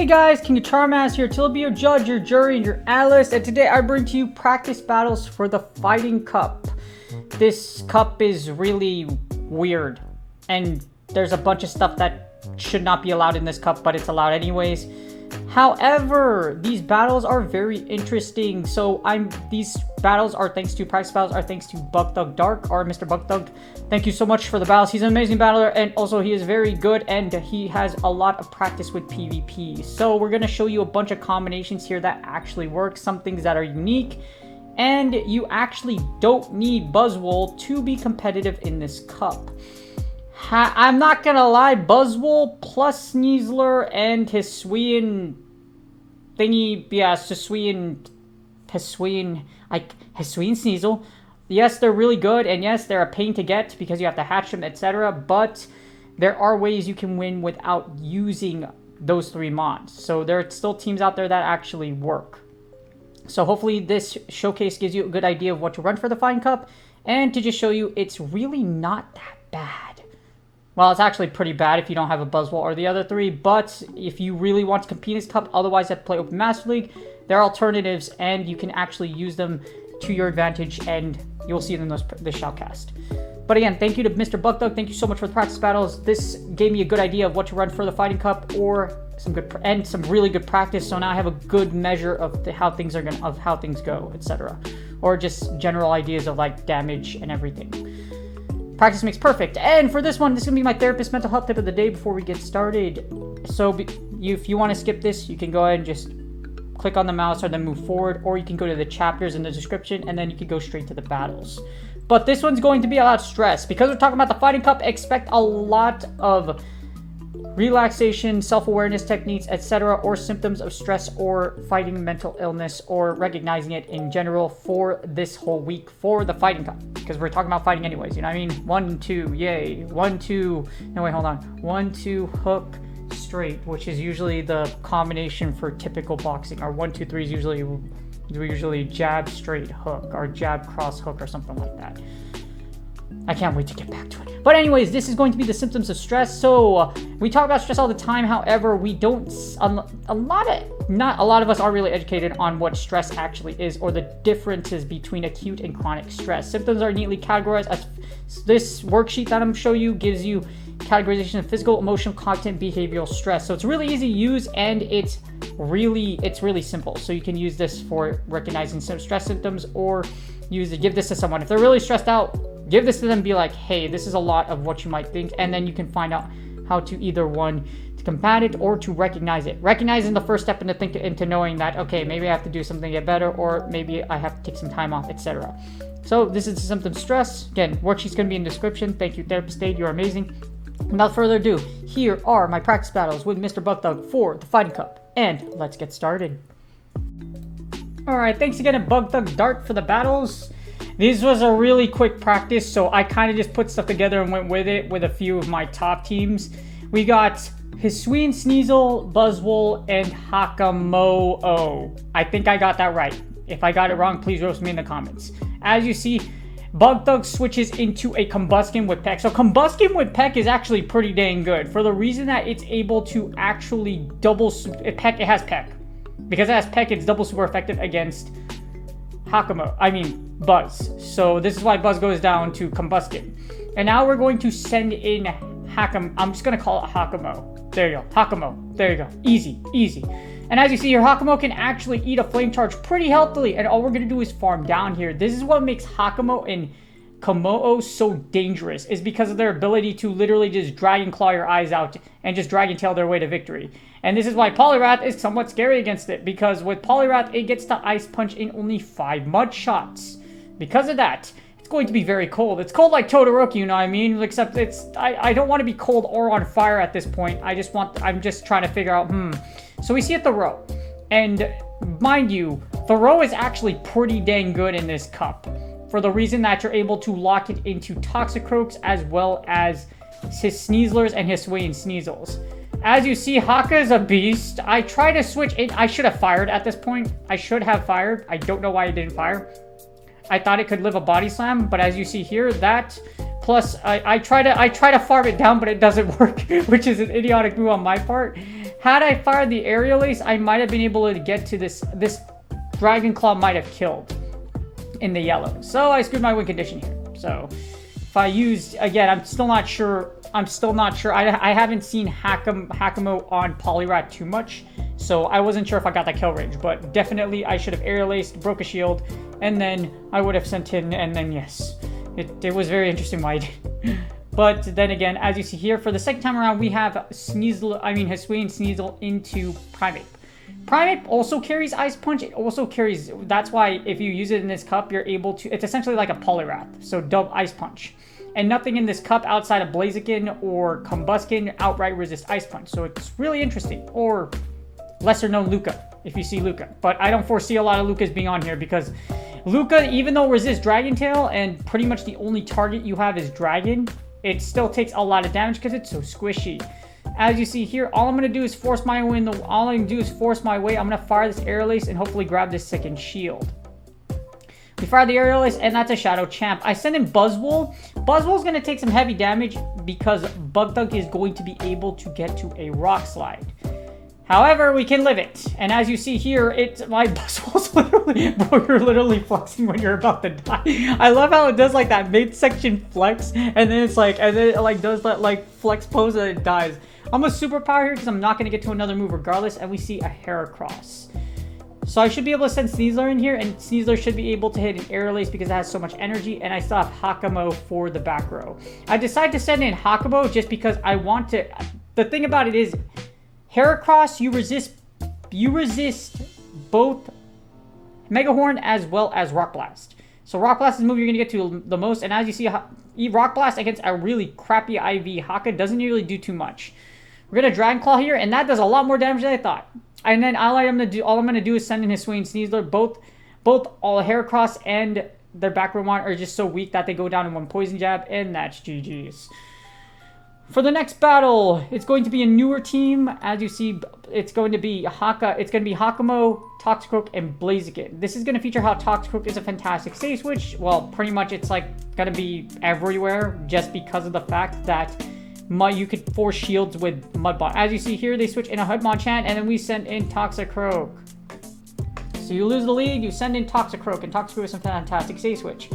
Hey guys, King of Charmass here to be your judge, your jury, and your analyst, and today I bring to you practice battles for the Fighting Cup. This cup is really weird, and there's a bunch of stuff that should not be allowed in this cup, but it's allowed anyways. However, these battles are very interesting. So these battles are thanks to practice battles are thanks to BugThugDarth or Mr. BugThug. Thank you so much for the battles. He's an amazing battler, and also he is very good, and he has a lot of practice with PvP. So we're gonna show you a bunch of combinations here that actually work, some things that are unique, and you actually don't need buzzwole to be competitive in this cup. I'm not gonna lie, buzzwole plus sneasler and Hisuian thingy, yeah, Hisuian Sneasel. Yes, they're really good, and yes, they're a pain to get because you have to hatch them, etc. But there are ways you can win without using those three mods. So there are still teams out there that actually work. So hopefully this showcase gives you a good idea of what to run for the Fighting Cup, and to just show you it's really not that bad. Well, it's actually pretty bad if you don't have a buzzwole or the other three, but if you really want to compete in this cup, otherwise you have to play Open Master League. There are alternatives, and you can actually use them to your advantage, and you'll see them in this shoutcast. But again, thank you to Mr. BugThug. Thank you so much for the practice battles. This gave me a good idea of what to run for the Fighting Cup, or some really good practice. So now I have a good measure of how things go, etc., or just general ideas of like damage and everything. Practice makes perfect. And for this one, this is going to be my therapist mental health tip of the day before we get started. So if you want to skip this, you can go ahead and just click on the mouse or then move forward, or you can go to the chapters in the description and then you can go straight to the battles. But this one's going to be a lot of stress. Because we're talking about the Fighting Cup, expect a lot of relaxation, self-awareness techniques, etc., or symptoms of stress or fighting mental illness, or recognizing it in general for this whole week for the Fighting Cup, because we're talking about fighting anyways, you know what I mean? 1, 2, yay. 1, 2, no wait, hold on. 1, 2, hook, straight, which is usually the combination for typical boxing. Or 1, 2, 3 is usually jab, straight, hook, or jab, cross, hook, or something like that. I can't wait to get back to it. But anyways, this is going to be the symptoms of stress. So we talk about stress all the time. However, we don't, not a lot of us are really educated on what stress actually is, or the differences between acute and chronic stress. Symptoms are neatly categorized as this worksheet that I'm going to show you gives you categorization of physical, emotional, cognitive, behavioral stress. So it's really easy to use, and it's really simple. So you can use this for recognizing some stress symptoms, or give this to someone. If they're really stressed out, give this to them, be like, hey, this is a lot of what you might think, and then you can find out how to either to combat it or to recognize it. Recognizing the first step into knowing that, okay, maybe I have to do something to get better, or maybe I have to take some time off, etc. So this is the symptom stress. Again, worksheet's going to be in the description. Thank you, Therapist Aid. You're amazing. Without further ado, here are my practice battles with Mr. BugThug for the Fighting Cup, and let's get started. Alright, thanks again to BugThugDarth for the battles. This was a really quick practice, so I kind of just put stuff together and went with it with a few of my top teams. We got Hisuian Sneasel, buzzwole, and Hakamo-o. I think I got that right. If I got it wrong, please roast me in the comments. As you see, BugThug switches into a Combuskin with Peck. So Combuskin with Peck is actually pretty dang good, for the reason that it's able to actually it has Peck. Because it has Peck, it's double super effective against Buzz. So this is why Buzz goes down to Combuskin. And now we're going to send in I'm just going to call it Hakamo. There you go. Hakamo. There you go. Easy. Easy. And as you see here, Hakamo can actually eat a flame charge pretty healthily. And all we're going to do is farm down here. This is what makes Hakamo and Komo-o so dangerous, is because of their ability to literally just Dragon Claw your eyes out and just Dragon Tail their way to victory. And this is why Poliwrath is somewhat scary against it, because with Poliwrath, it gets to Ice Punch in only 5 mud shots. Because of that, it's going to be very cold. It's cold like Todoroki, you know what I mean? Except I don't want to be cold or on fire at this point. I'm just trying to figure out, So we see a Thoreau. And mind you, Thoreau is actually pretty dang good in this cup, for the reason that you're able to lock it into Toxicroaks as well as his Sneaslers and his Hisuian Sneasels. As you see, Haka is a beast. I try to switch in. I should have fired at this point. I should have fired. I don't know why I didn't fire. I thought it could live a body slam, but as you see here, that plus I try to farm it down, but it doesn't work, which is an idiotic move on my part. Had I fired the Aerial Ace, I might have been able to get to this. This Dragon Claw might have killed in the yellow. So I screwed my win condition here. So if I used, again, I'm still not sure. I haven't seen Hakamo on Poliwrath too much. So I wasn't sure if I got that kill range. But definitely I should have Aerial Aced, broke a shield. And then I would have sent in, and then yes. It was very interesting why I did. But then again, as you see here, for the second time around, we have Hisuian Sneasel into Primeape. Primeape also carries Ice Punch. It also carries, that's why if you use it in this cup, you're able to, it's essentially like a Poliwrath. So dub Ice Punch. And nothing in this cup outside of Blaziken or Combuskin outright resist Ice Punch. So it's really interesting. Or lesser known Luca, if you see Luca. But I don't foresee a lot of Lucas being on here because Luca, even though resists Dragon Tail and pretty much the only target you have is Dragon, it still takes a lot of damage because it's so squishy. As you see here, all I'm going to do is force my way. I'm going to fire this Aerial Ace and hopefully grab this second shield. We fire the Aerial Ace, and that's a Shadow Champ. I send in Buzzwole. Buzzwole's going to take some heavy damage because BugThug is going to be able to get to a Rock Slide. However, we can live it. And as you see here, my Buzzwole's literally, bro, you're literally flexing when you're about to die. I love how it does like that midsection flex, and then it's like, and then it like does that like flex pose and it dies. I'm a superpower here because I'm not going to get to another move regardless, and we see a Heracross. So I should be able to send Sneasler in here, and Sneasler should be able to hit an Aerial Ace because it has so much energy, and I still have Hakamo for the back row. I decided to send in Hakamo just because I want to, the thing about it is, Heracross, you resist both Mega Horn as well as Rock Blast. So Rock Blast is the move you're going to get to the most, and as you see, Rock Blast against a really crappy IV Haka doesn't really do too much. We're going to Dragon Claw here, and that does a lot more damage than I thought. And then all I'm going to do is send in Hisuian Sneasler. Both all Heracross and their back row are just so weak that they go down in one poison jab, and that's GG's. For the next battle, it's going to be a newer team. As you see, it's going to be Hakamo, Toxicroak, and Blaziken. This is going to feature how Toxicroak is a fantastic save switch. Well, pretty much it's like going to be everywhere just because of the fact that you could force shields with Mudbot. As you see here, they switch in a Hitmonchan, and then we send in Toxicroak. So you lose the lead, you send in Toxicroak, and Toxicroak is a fantastic save switch.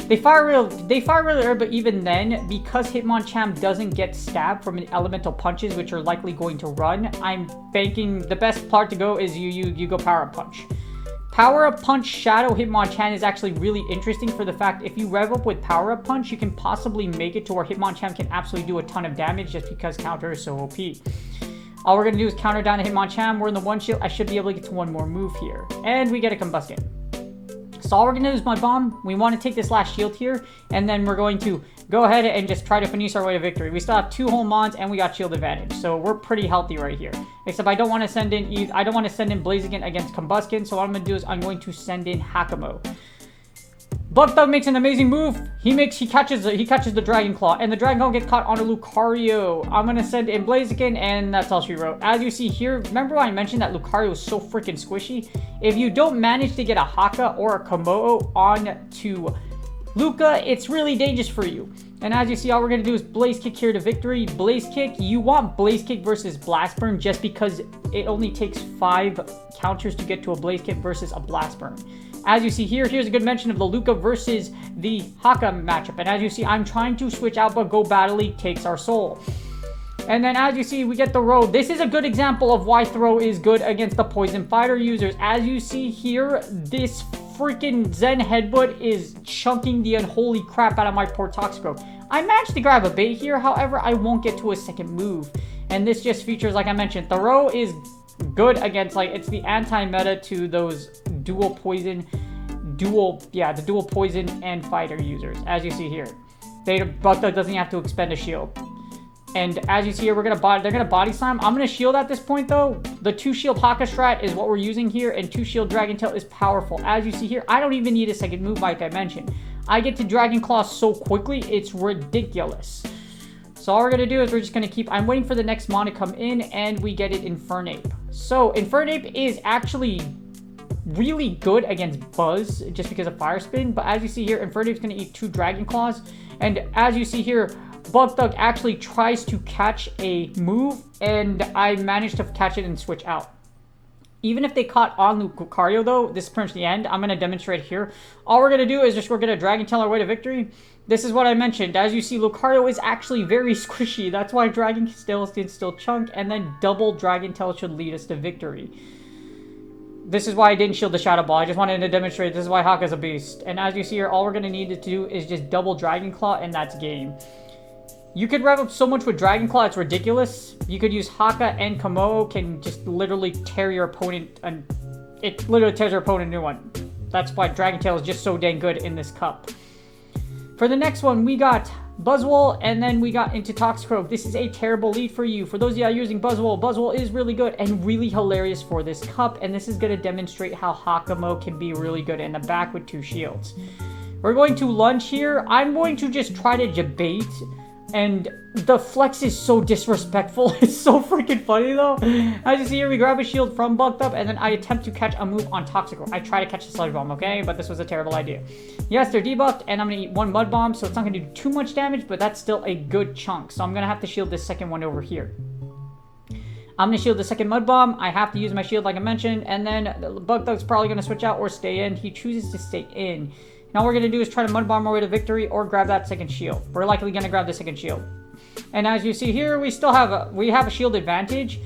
They fire really early, but even then, because Hitmonchan doesn't get stabbed from elemental punches, which are likely going to run, I'm banking the best part to go is you go Power Up Punch. Power Up Punch Shadow Hitmonchan is actually really interesting for the fact if you rev up with Power Up Punch, you can possibly make it to where Hitmonchan can absolutely do a ton of damage just because counter is so OP. All we're going to do is counter down to Hitmonchan. We're in the one shield. I should be able to get to one more move here. And we get a Combuskin. So all we're going to do is Mud Bomb. We want to take this last shield here, and then we're going to go ahead and just try to finish our way to victory. We still have 2 whole Mons, and we got shield advantage, so we're pretty healthy right here. Except I don't want to send in Blaziken against Combuskin, so what I'm going to do is I'm going to send in Hakamo. BugThug makes an amazing move. He catches the Dragon Claw, and the Dragon Claw gets caught on a Lucario. I'm gonna send in Blaziken, and that's all she wrote. As you see here, remember when I mentioned that Lucario is so freaking squishy? If you don't manage to get a Haka or a Komodo on to Luca, it's really dangerous for you. And as you see, all we're gonna do is Blaze Kick here to victory. Blaze Kick, you want Blaze Kick versus Blast Burn just because it only takes 5 counters to get to a Blaze Kick versus a Blast Burn. As you see here, here's a good mention of the Luca versus the Haka matchup. And as you see, I'm trying to switch out, but Go Battle League takes our soul. And then as you see, we get the Road. This is a good example of why Throw is good against the Poison Fighter users. As you see here, this freaking Zen Headbutt is chunking the unholy crap out of my poor Toxicroak. I managed to grab a bait here, however, I won't get to a second move. And this just features, like I mentioned, Throw is good against, like, it's the anti-meta to those dual poison and fighter users. As you see here, BugThug doesn't have to expend a shield. And as you see here, they're gonna body slam. I'm gonna shield at this point though. The 2 shield Haka strat is what we're using here, and 2 shield Dragon Tail is powerful. As you see here, I don't even need a second move like I mentioned. I get to Dragon Claw so quickly, it's ridiculous. So all we're gonna do is we're just gonna I'm waiting for the next mon to come in, and we get it Infernape. So Infernape is actually really good against Buzz just because of Fire Spin, but as you see here, Infernape's gonna eat 2 Dragon Claws, and as you see here, BugThug actually tries to catch a move, and I managed to catch it and switch out. Even if they caught on Lucario, though, this is pretty much the end. I'm going to demonstrate here. All we're going to do is we're going to Dragon Tail our way to victory. This is what I mentioned. As you see, Lucario is actually very squishy. That's why Dragon Tail can still chunk, and then double Dragon Tail should lead us to victory. This is why I didn't shield the Shadow Ball. I just wanted to demonstrate this is why Haka's a beast. And as you see here, all we're going to need to do is just double Dragon Claw, and that's game. You could rev up so much with Dragon Claw, it's ridiculous. You could use Haka and Kamo can just literally tear your opponent, and it literally tears your opponent a new one. That's why Dragon Tail is just so dang good in this cup. For the next one, we got buzzwole, and then we got into Toxicroak. This is a terrible lead for you. For those of you using buzzwole, buzzwole is really good and really hilarious for this cup, and this is going to demonstrate how Hakamo can be really good in the back with 2 shields. We're going to lunge here. I'm going to just try to debate. And the flex is so disrespectful. It's so freaking funny, though. As you see here, we grab a shield from BugThug, and then I attempt to catch a move on Toxicroak. I try to catch the Sludge Bomb, okay? But this was a terrible idea. Yes, they're debuffed, and I'm going to eat 1 Mud Bomb, so it's not going to do too much damage, but that's still a good chunk. So I'm going to have to shield this second one over here. I'm going to shield the second Mud Bomb. I have to use my shield like I mentioned, and then BugThug's probably going to switch out or stay in. He chooses to stay in. Now all we're going to do is try to Mud Bomb our way to victory or grab that second shield. We're likely going to grab the second shield. And as you see here, we still have a shield advantage.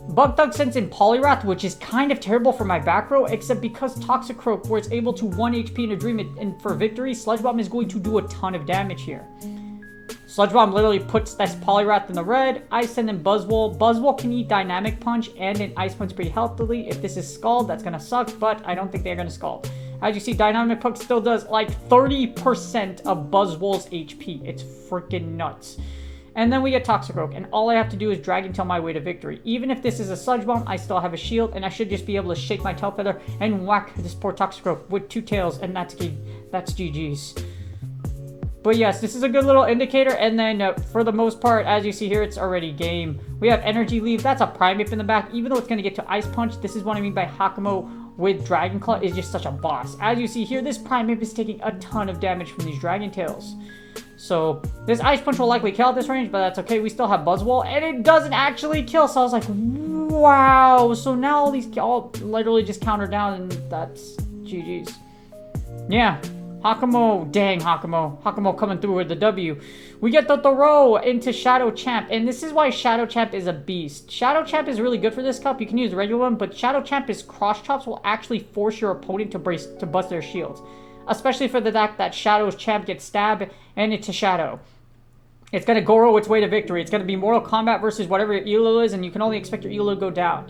BugThug sends in Poliwrath, which is kind of terrible for my back row, except because Toxicroak was able to 1 HP in a dream and for victory, Sludge Bomb is going to do a ton of damage here. Sludge Bomb literally puts this Poliwrath in the red. I send in Buzzwole. Buzzwole can eat Dynamic Punch and an Ice Punch pretty healthily. If this is Scald, that's going to suck, but I don't think they're going to Scald. As you see, Dynamic Punch still does like 30% of Buzzwole's HP. It's freaking nuts. And then we get Toxicroak, and all I have to do is Dragon Tail my way to victory. Even if this is a Sludge Bomb, I still have a shield, and I should just be able to shake my tail feather and whack this poor Toxicroak with 2 tails, and that's GG's. But yes, this is a good little indicator, and then for the most part, as you see here, it's already game. We have Energy Leave. That's a Primeape in the back. Even though it's going to get to Ice Punch, this is what I mean by Hakamo with Dragon Claw is just such a boss. As you see here, this Primeape is taking a ton of damage from these Dragon Tails. So this Ice Punch will likely kill at this range, but that's okay. We still have Buzzwole, and it doesn't actually kill. So I was like, wow. So now all these all literally just counter down, and that's GG's. Yeah. Hakamo, dang Hakamo. Hakamo coming through with the W. We get the throw into Shadow Champ, and this is why Shadow Champ is a beast. Shadow Champ is really good for this cup. You can use the regular one, but Shadow Champ's cross chops will actually force your opponent to bust their shields. Especially for the fact that Shadow Champ gets stabbed and it's a Shadow. It's going to Goro its way to victory. It's going to be Mortal Kombat versus whatever your Elo is, and you can only expect your Elo to go down.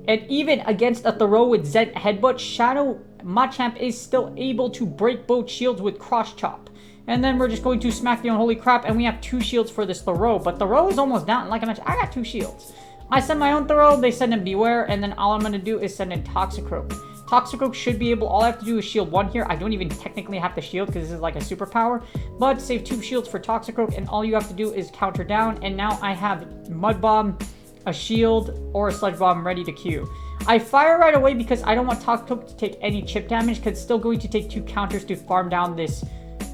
And even against a throw with Zed Headbutt, Shadow Machamp is still able to break both shields with Cross Chop. And then we're just going to smack the unholy crap, and we have 2 shields for this throw. But throw is almost down. Like I mentioned, I got 2 shields. I send my own throw, they send in Beware, and then all I'm going to do is send in Toxicroak. Toxicroak should be able, all I have to do is shield 1 here. I don't even technically have to shield because this is like a superpower. But save 2 shields for Toxicroak, and all you have to do is counter down. And now I have Mud Bomb, a shield, or a Sludge Bomb ready to queue. I fire right away because I don't want Toxicroak to take any chip damage because it's still going to take 2 counters to farm down this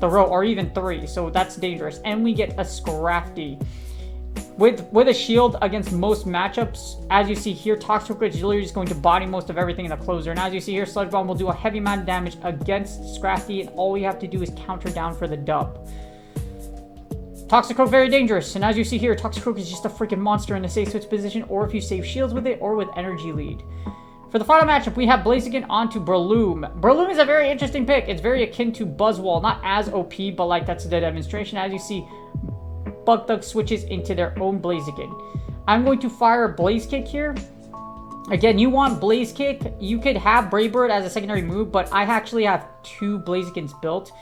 throw, or even 3, so that's dangerous. And we get a Scrafty. With a shield against most matchups, as you see here, Toxicroak is literally just going to body most of everything in the closer. And as you see here, Sludge Bomb will do a heavy amount of damage against Scrafty, and all we have to do is counter down for the dub. Toxicroak, very dangerous. And as you see here, Toxicroak is just a freaking monster in the safe switch position, or if you save shields with it, or with Energy Lead. For the final matchup, we have Blaziken onto Breloom. Breloom is a very interesting pick. It's very akin to Buzzwole, not as OP, but like that's the demonstration. As you see, BugThug switches into their own Blaziken. I'm going to fire Blaze Kick here. Again, you want Blaze Kick. You could have Brave Bird as a secondary move, but I actually have 2 Blazikens built.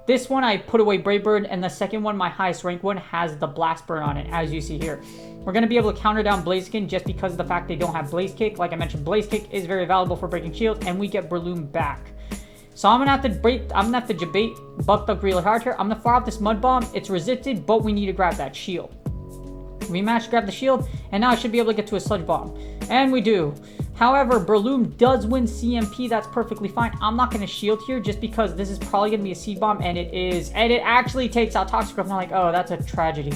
This one, I put away Brave Bird, and the second one, my highest rank one, has the Blast Burn on it, as you see here. We're going to be able to counter down Blaziken just because of the fact they don't have Blaze Kick. Like I mentioned, Blaze Kick is very valuable for breaking shields, and we get Breloom back. So I'm gonna have to debate BugThug really hard here. I'm gonna fire off this Mud Bomb. It's resisted, but we need to grab that shield. We managed to grab the shield, and now I should be able to get to a Sludge Bomb. And we do. However, Breloom does win CMP. That's perfectly fine. I'm not going to shield here just because this is probably going to be a Seed Bomb, and it is. And it actually takes out Toxic Growth. And I'm like, oh, that's a tragedy.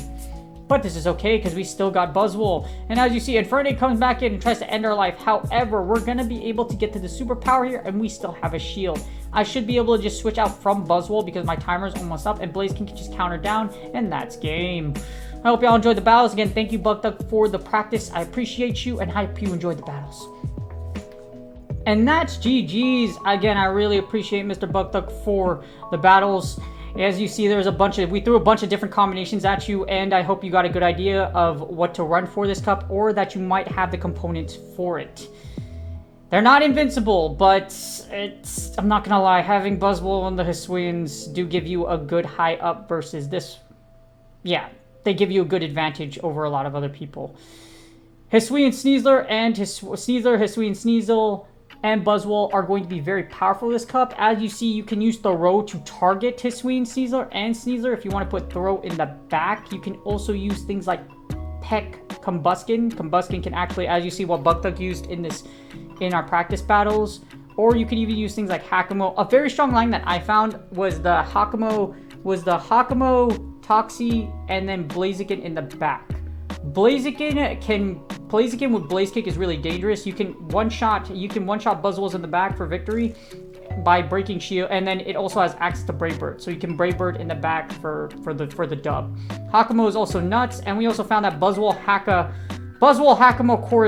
But this is okay because we still got buzzwole. And as you see, Infernape comes back in and tries to end our life. However, we're going to be able to get to the superpower here, and we still have a shield. I should be able to just switch out from buzzwole because my timer is almost up, and Blaziken can just counter down, and that's game. I hope y'all enjoyed the battles. Again, thank you, BugThug, for the practice. I appreciate you, and I hope you enjoyed the battles. And that's GG's. Again, I really appreciate Mr. BugThug for the battles. As you see, there's we threw a bunch of different combinations at you, and I hope you got a good idea of what to run for this cup, or that you might have the components for it. They're not invincible, but I'm not gonna lie, having buzzwole and the Hisuians do give you a good high up versus this. Yeah, they give you a good advantage over a lot of other people. Hisuian Sneasler and Hisuian Sneasel, and buzzwole are going to be very powerful this cup. As you see, you can use Throw to target Hisuian Sneasler and Sneasler. If you want to put Throw in the back, you can also use things like Peck Combuskin. Combuskin can actually, as you see what BugThug used in our practice battles, or you can even use things like Hakamo. A very strong line that I found was the Hakamo, Toxie, and then Blaziken in the back. Blaziken with Blaze Kick is really dangerous. You can one-shot buzzwoles in the back for victory by breaking shield, and then it also has access to Brave Bird, so you can Brave Bird in the back for the dub. Hakamo is also nuts, and we also found that Buzzwole Hakamo core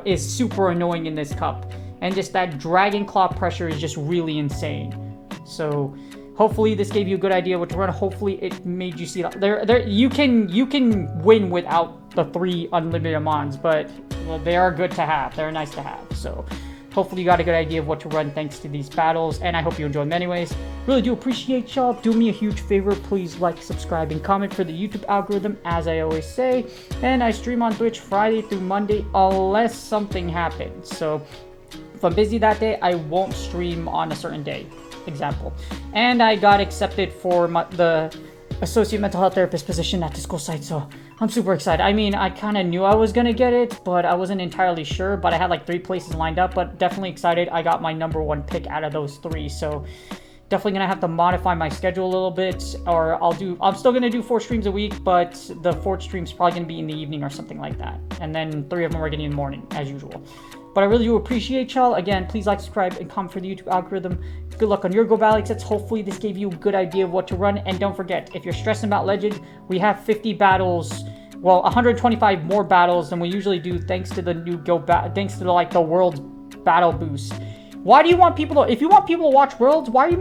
is super annoying in this cup, and just that Dragon Claw pressure is just really insane. So hopefully this gave you a good idea what to run. Hopefully it made you see that you can win without the 3 unlimited mons, but well, they are good to have. They're nice to have. So hopefully you got a good idea of what to run thanks to these battles, and I hope you enjoyed them anyways. Really do appreciate y'all. Do me a huge favor, please like, subscribe, and comment for the YouTube algorithm, as I always say. And I stream on Twitch Friday through Monday unless something happens. So if I'm busy that day, I won't stream on a certain day. Example. And I got accepted for the associate mental health therapist position at the school site, so I'm super excited. I mean, I kind of knew I was gonna get it, but I wasn't entirely sure. But I had like 3 places lined up, but definitely excited. I got my #1 pick out of those 3, so definitely gonna have to modify my schedule a little bit, or I'm still gonna do 4 streams a week, but the 4th stream's probably gonna be in the evening or something like that, and then 3 of them are getting in the morning as usual. But I really do appreciate y'all. Again, please like, subscribe, and comment for the YouTube algorithm. Good luck on your Go Battle sets. Hopefully this gave you a good idea of what to run. And don't forget, if you're stressing about Legend, we have 50 battles. Well, 125 more battles than we usually do, thanks to the new thanks to the World's Battle Boost. Why do you want people to, if you want people to watch Worlds, why are you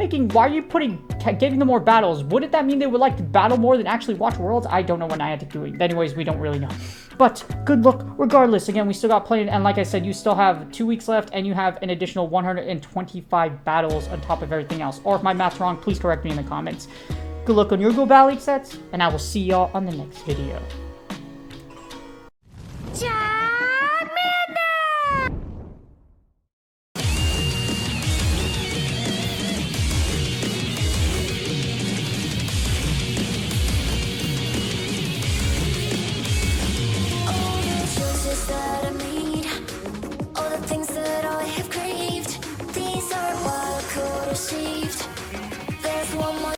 giving them more battles? Wouldn't that mean they would like to battle more than actually watch Worlds? I don't know when I had to do it. Anyways, we don't really know. But good luck regardless. Again, we still got plenty, and like I said, you still have 2 weeks left, and you have an additional 125 battles on top of everything else. Or if my math's wrong, please correct me in the comments. Good luck on your Go Battle sets, and I will see y'all on the next video. That I made, all the things that I have craved, these are what I could have saved. There's one more